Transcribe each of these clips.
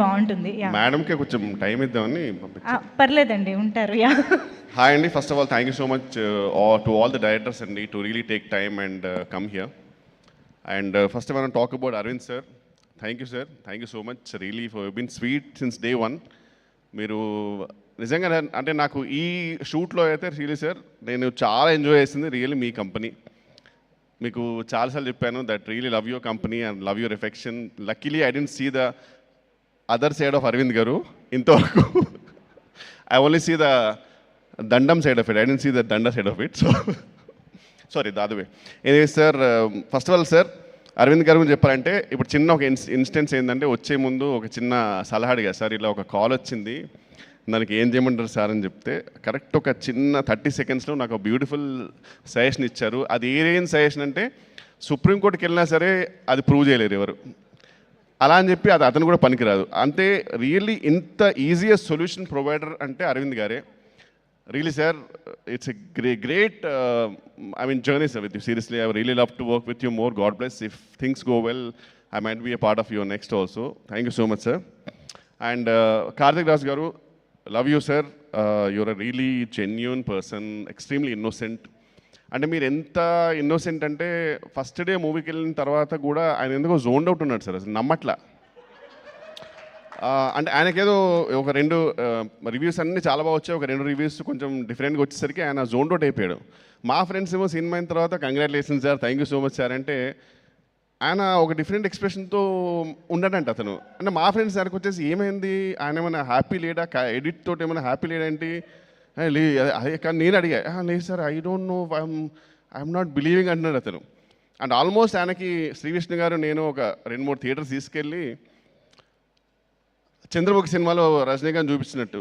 బాగుంటుంది. మేడంకి కొంచెం టైం ఇద్దామని పంపించాను. పర్లేదండి, ఉంటారు. హాయ్ అండి, first of all thank you so much to all the directors అండి to really take time and come here. And first I want talk about Arvind sir. Thank you sir, thank you so much really for been sweet since day one. మీరు నిజంగా అంటే నాకు ఈ షూట్లో అయితే really sir నేను చాలా enjoy చేసింది really మీ company. మీకు చాలాసార్లు చెప్పాను that really love your company and love your affection. Luckily I didn't see the other side of Arvind గారు ఇంతవరకు. ఐ ఓన్లీ సీ ద దండం side of it, I didn't see the దండ side of it. So sorry that way. Anyway sir, first of all sir Arvind గారు గురించి చెప్పాలంటే ఇప్పుడు చిన్న ఒక ఇన్స్టెన్స్ ఏంటంటే వచ్చే ముందు ఒక చిన్న సలహా అడిగా సార్, ఇలా ఒక కాల్ వచ్చింది దానికి ఏం చేయమంటారు సార్ అని చెప్తే కరెక్ట్ ఒక చిన్న 30 సెకండ్స్లో నాకు బ్యూటిఫుల్ సజెషన్ ఇచ్చారు. అది ఏం సజెషన్ అంటే సుప్రీంకోర్టుకి వెళ్ళినా సరే అది ప్రూవ్ చేయలేరు ఎవరు, అలా అని చెప్పి అది అతను కూడా పనికిరాదు. అంతే రియల్లీ ఇంత ఈజియెస్ట్ సొల్యూషన్ ప్రొవైడర్ అంటే అరవింద్ గారే. Really sir it's a great I mean journey sir with you. Seriously, I would really love to work with you more. God bless. If things go well, I might be a part of your next also. Thank you so much sir. And Karthik Raj garu, love you sir. You're a really genuine person, extremely innocent. అంటే మీరు ఎంత innocent అంటే first day మూవీకి వెళ్ళిన తర్వాత కూడా ఆయన ఎందుకో జోన్డ్ అవుట్ ఉన్నాడు సార్, అసలు నమ్మట్లా. అంటే ఆయనకేదో ఒక 2 రివ్యూస్ అన్నీ చాలా బాగా వచ్చాయి, ఒక 2 రివ్యూస్ కొంచెం డిఫరెంట్గా వచ్చేసరికి ఆయన జోన్డ్ అవుట్ అయిపోయాడు. మా ఫ్రెండ్స్ ఏమో సినిమా అయిన తర్వాత congratulations sir, thank you so much sir అంటే ఆయన ఒక డిఫరెంట్ ఎక్స్ప్రెషన్తో ఉండడంట అతను. అంటే మా ఫ్రెండ్స్ దగ్గరకు వచ్చేసి ఏమైంది, ఆయన ఏమైనా హ్యాపీ లేడా, ఎడిట్ తోటి ఏమైనా హ్యాపీ లేడా ఏంటి అదే. కానీ నేను అడిగా, లేదు sir I don't know, I'm not believing అంటున్నాడు అతను. అండ్ ఆల్మోస్ట్ ఆయనకి శ్రీవిష్ణు గారు నేను ఒక 2-3 థియేటర్స్ తీసుకెళ్ళి చంద్రముఖి సినిమాలో రజనీకాంత్ చూపించినట్టు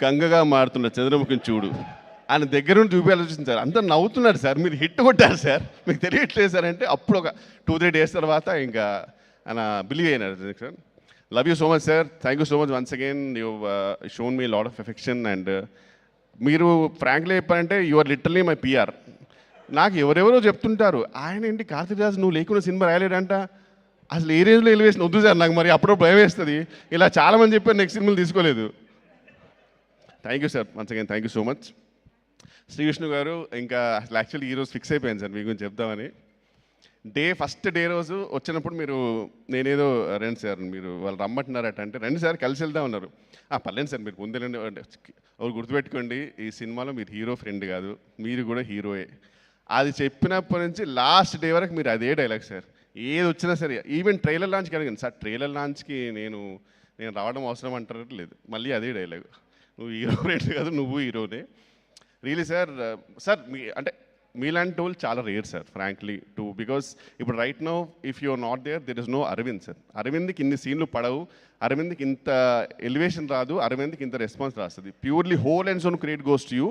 గంగగా మారుతున్న చంద్రముఖిని చూడు ఆయన దగ్గర నుండి చూపించాల్సింది సార్. అంతా నవ్వుతున్నాడు సార్, మీరు హిట్ కొట్టారు సార్, మీకు తెలియట్లేదు సార్ అంటే అప్పుడు ఒక 2-3 డేస్ తర్వాత ఇంకా ఆయన బిలీవ్ అయినారు sir. Love you so much sir, thank you so much once again. You shown me lot of affection. And మీరు ఫ్రాంక్లీ చెప్పారంటే you are literally my PR. నాకు ఎవరెవరో చెప్తుంటారు ఆయన ఏంటి కార్తీక్ రాజ్ నువ్వు లేకుండా సినిమా రాయలేడంట, అసలు ఏ రేంజ్లో ఎలివేషన్ వద్దు సార్ నాకు, మరి అప్పుడు భయం వేస్తుంది. ఇలా చాలామంది చెప్పారు నెక్స్ట్ సినిమాలు తీసుకోలేదు. Thank you sir once again, thank you so much. Srivishnu గారు ఇంకా అసలు యాక్చువల్లీ ఈరోజు ఫిక్స్ అయిపోయాను సార్ మీ గురించి చెప్దామని. ఫస్ట్ డే రోజు వచ్చినప్పుడు మీరు నేనేదో రండి సార్ మీరు వాళ్ళు రమ్మంటున్నారట అంటే రండి సార్ కలిసి వెళ్దాం అన్నారు. పర్లేదు సార్ మీరు ముందే అంటే ఎవరు గుర్తుపెట్టుకోండి ఈ సినిమాలో మీరు హీరో ఫ్రెండ్ కాదు, మీరు కూడా హీరోయే. అది చెప్పినప్పటి నుంచి లాస్ట్ డే వరకు మీరు అదే డైలాగ్ సార్, ఏది వచ్చినా సరే. ఈవెన్ ట్రైలర్ లాంచ్కి అడిగాను సార్, ట్రైలర్ లాంచ్కి నేను రావడం అవసరం అంటారు లేదు, మళ్ళీ అదే డైలాగ్, నువ్వు హీరో ఫ్రెండ్ కాదు నువ్వు హీరోనే. రియలీ సార్ సార్ మీ అంటే మీలాంటి వాళ్ళు చాలా rare sir frankly to, because ఇప్పుడు right now if you are not there is no Arvind sir. అరవింద్కి ఇన్ని సీన్లు పడవు, అరవింద్కి ఇంత ఎలివేషన్ రాదు, అరవింద్కి ఇంత రెస్పాన్స్ రాస్తుంది. Purely whole and sole credit goes to you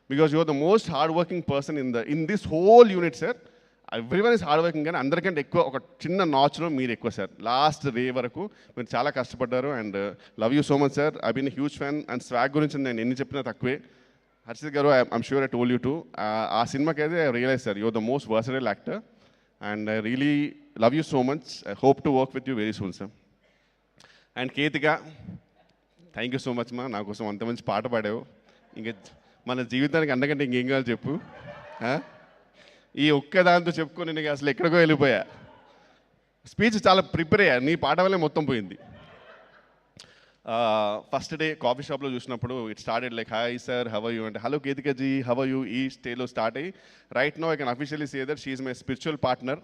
because you are the most hard working person in this whole unit sir. Everyone is hard working, కానీ అందరికంటే ఎక్కువ ఒక చిన్న నాచ్లో మీరు ఎక్కువ సార్. లాస్ట్ డే వరకు మీరు చాలా కష్టపడ్డారు. And love you so much sir, I been huge fan. And swag గురించి నేను ఎన్ని చెప్పినా తక్కువే. హర్షిత్ గారు I'm sure I told you too, ఆ సినిమాకి అయితే I realise sir you're the most versatile actor and I really love you so much. I hope to work with you very soon sir. And Ketika, thank you so much మా, నా కోసం అంత మంచి పాట పాడావు. ఇంకా మన జీవితానికి అంతకంటే ఇంకేం కావాలి చెప్పు. ఈ ఒక్క దాంతో చెప్పుకొని నేను అసలు ఎక్కడికో వెళ్ళిపోయా. స్పీచ్ చాలా ప్రిపేర్ అయ్యా, నీ పాట వల్లే మొత్తం పోయింది. ఫస్ట్ డే కాఫీ షాప్లో చూసినప్పుడు it started like hi sir how are you అంటే hello Ketika ji how are you, ఈ స్టేలో స్టార్ట్ అయ్యి right no I can officially say that she is my spiritual partner.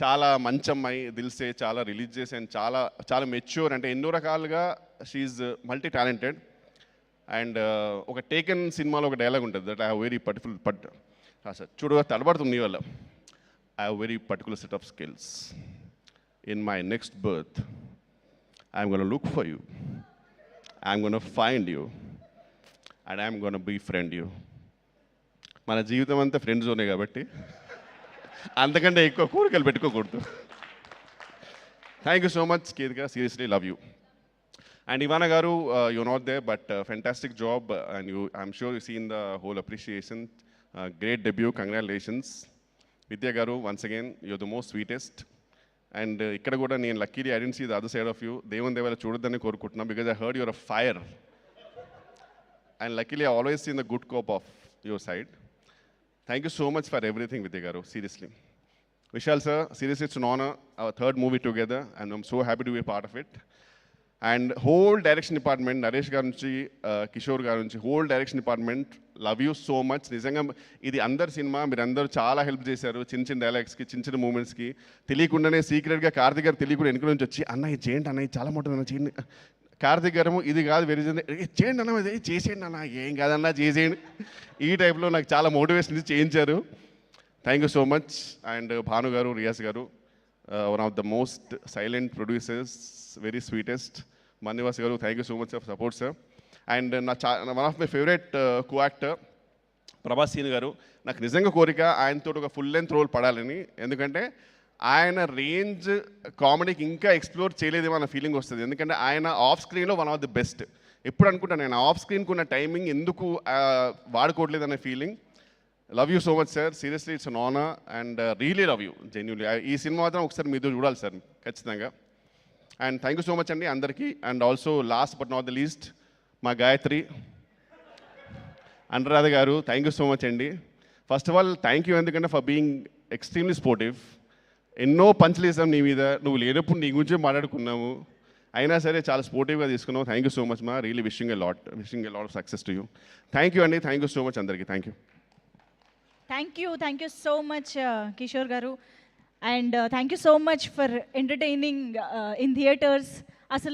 చాలా మంచి అమ్మాయి, దిల్సే చాలా రిలీజియస్ అండ్ చాలా చాలా మెచ్యూర్, అంటే ఎన్నో రకాలుగా షీఈ్ మల్టీ టాలెంటెడ్. అండ్ ఒక టేకెన్ సినిమాలో ఒక డైలాగ్ ఉంటుంది that I have very sir చూడు తడబడుతుంది నీ వల్ల, I have very particular set of skills. In my next birth I'm going to look for you, I'm going to find you, and I'm going to befriend you. మన జీవితం అంతా friend జోనే కాబట్టి అంతకంటే ఎక్కువ కోరికలు పెట్టుకోకూడదు. Thank you so much Ketika, seriously love you. And Ivana గారు you not they but fantastic job and you I'm sure you seen the whole appreciation. Great debut, congratulations. Vidya గారు once again you're the most sweetest. And ఇక్కడ కూడా నేను luckily I didn't see the other side of you. దేవుని దేవాల చూడొద్దని కోరుకుంటున్నాను, because I heard your fire. And luckily I always seen the good cope of your side. Thank you so much for everything Vidya గారు, seriously. Vishal sir, seriously it's an honour, our third movie together and I'm so happy to be part of it. And whole direction department, Naresh గారి నుంచి కిషోర్ గారి నుంచి whole direction department, love you so much. నిజంగా ఇది అందరి cinema, మీరు అందరూ చాలా హెల్ప్ చేశారు. చిన్న చిన్న డైలాగ్స్కి, చిన్న చిన్న మూమెంట్స్కి తెలియకుండానే సీక్రెట్గా కార్తిక్ గారు తెలియకుండా వెనుక నుంచి వచ్చి అన్న ఇది చేయండి అన్న, ఇది చాలా బాగుంటుంది చేయండి. కార్తిక్ గారు ఇది కాదు వెరీ చేయండి అన్న, ఇది చేసేయండి అన్న, ఏం కాదన్నా చేసేయండి, ఈ టైప్లో నాకు చాలా మోటివేషన్ ఇచ్చి చేయించారు. Thank you so much. And Bhanu గారు, రియాజ్ గారు, one of the most silent producers, very sweetest. Mannivas గారు, thank you so much for support sir. And one of my favourite co actor Prabhas Seenu గారు. నాకు నిజంగా కోరిక ఆయనతో ఒక ఫుల్ లెంత్ రోల్ పడాలని, ఎందుకంటే ఆయన రేంజ్ కామెడీకి ఇంకా ఎక్స్ప్లోర్ చేయలేదేమో అన్న ఫీలింగ్ వస్తుంది. ఎందుకంటే ఆయన ఆఫ్ స్క్రీన్లో వన్ ఆఫ్ ది బెస్ట్. ఎప్పుడు అనుకుంటాను నేను ఆఫ్ స్క్రీన్కి ఉన్న టైమింగ్ ఎందుకు వాడుకోవట్లేదు అనే feeling. Love you so much sir, seriously it's an honour and really love you genuinely. ఈ సినిమా మాత్రం ఒకసారి మీతో చూడాలి సార్ ఖచ్చితంగా. And thank you so much అండి అందరికీ. And also last but not the least మా గాయత్రి, అనురాధ గారు, థ్యాంక్ యూ సో మచ్ అండి. First of all thank you, ఎందుకంటే ఫర్ బీయింగ్ ఎక్స్ట్రీమ్లీ స్పోర్టివ్. ఎన్నో పంచులు వేసాం నీ మీద, నువ్వు లేనప్పుడు నీ గురించే మాట్లాడుకున్నాము, అయినా సరే చాలా స్పోర్టివ్గా తీసుకున్నావు. థ్యాంక్ యూ సో మచ్ మా, really wishing a lot of success to you. Thank you అండి, థ్యాంక్ యూ సో మచ్ అందరికీ. Thank you. Thank you so much Kishore గారు. And thank you so much for entertaining in theatres. అసలు